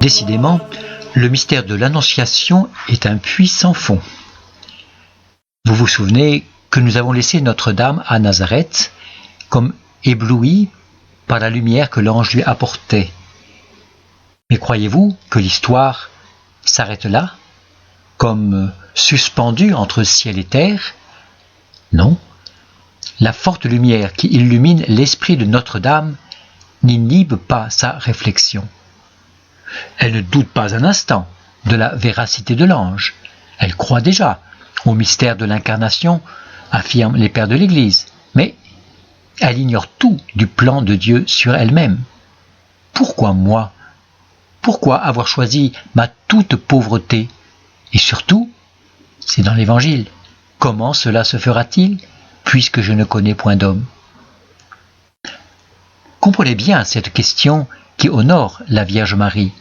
Décidément, le mystère de l'Annonciation est un puits sans fond. Vous vous souvenez que nous avons laissé Notre-Dame à Nazareth comme éblouie par la lumière que l'ange lui apportait. Mais croyez-vous que l'histoire s'arrête là, comme suspendue entre ciel et terre? Non. La forte lumière qui illumine l'esprit de Notre-Dame n'inhibe pas sa réflexion. Elle ne doute pas un instant de la véracité de l'ange. Elle croit déjà au mystère de l'incarnation, affirment les pères de l'Église, mais elle ignore tout du plan de Dieu sur elle-même. Pourquoi moi? Pourquoi avoir choisi ma toute pauvreté? Et surtout, c'est dans l'Évangile. Comment cela se fera-t-il, puisque je ne connais point d'homme? Comprenez bien cette question qui honore la Vierge Marie.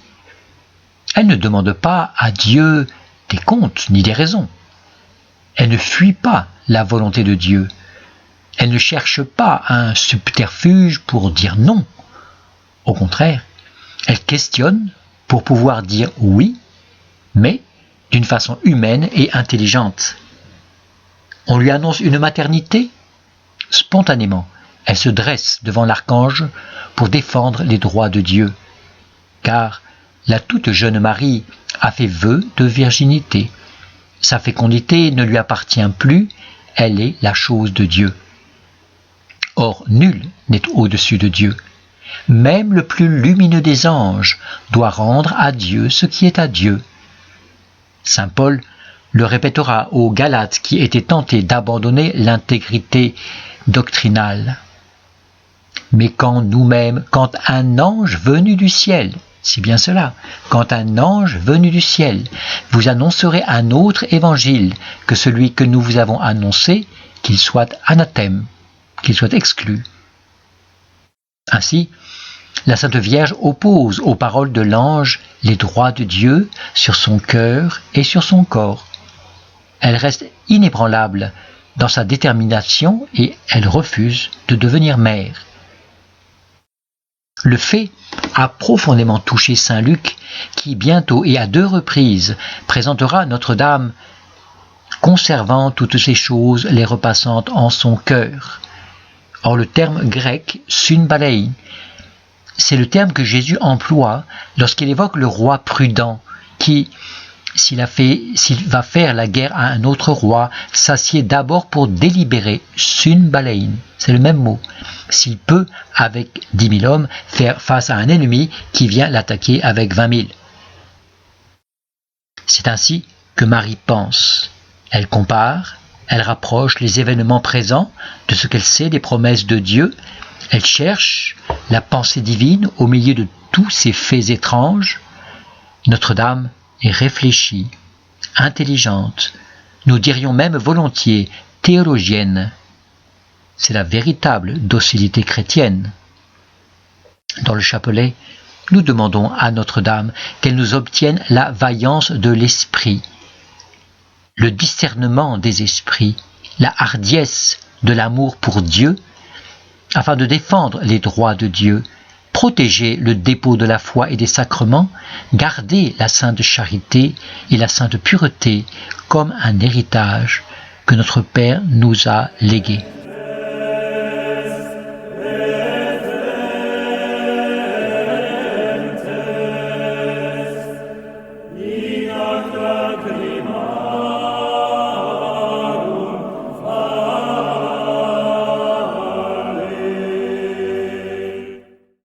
Elle ne demande pas à Dieu des comptes ni des raisons. Elle ne fuit pas la volonté de Dieu. Elle ne cherche pas un subterfuge pour dire non. Au contraire, elle questionne pour pouvoir dire oui, mais d'une façon humaine et intelligente. On lui annonce une maternité? Spontanément, elle se dresse devant l'archange pour défendre les droits de Dieu, car la toute jeune Marie a fait vœu de virginité. Sa fécondité ne lui appartient plus, elle est la chose de Dieu. Or, nul n'est au-dessus de Dieu. Même le plus lumineux des anges doit rendre à Dieu ce qui est à Dieu. Saint Paul le répétera aux Galates qui étaient tentés d'abandonner l'intégrité doctrinale. Mais quand un ange venu du ciel, c'est bien cela, quand un ange venu du ciel vous annoncerait un autre évangile que celui que nous vous avons annoncé, qu'il soit anathème, qu'il soit exclu. Ainsi, la Sainte Vierge oppose aux paroles de l'ange les droits de Dieu sur son cœur et sur son corps. Elle reste inébranlable dans sa détermination et elle refuse de devenir mère. Le fait a profondément touché saint Luc qui bientôt et à 2 reprises présentera Notre-Dame conservant toutes ces choses, les repassant en son cœur. Or le terme grec synbalei, c'est le terme que Jésus emploie lorsqu'il évoque le roi prudent qui, s'il va faire la guerre à un autre roi, s'assied d'abord pour délibérer, synbalei, c'est le même mot, s'il peut, avec 10 000 hommes, faire face à un ennemi qui vient l'attaquer avec 20 000. C'est ainsi que Marie pense. Elle compare, elle rapproche les événements présents de ce qu'elle sait des promesses de Dieu, elle cherche la pensée divine au milieu de tous ces faits étranges. Notre-Dame est réfléchie, intelligente, nous dirions même volontiers théologienne. C'est la véritable docilité chrétienne. Dans le chapelet, nous demandons à Notre-Dame qu'elle nous obtienne la vaillance de l'esprit, le discernement des esprits, la hardiesse de l'amour pour Dieu, afin de défendre les droits de Dieu, protéger le dépôt de la foi et des sacrements, garder la sainte charité et la sainte pureté comme un héritage que notre Père nous a légué.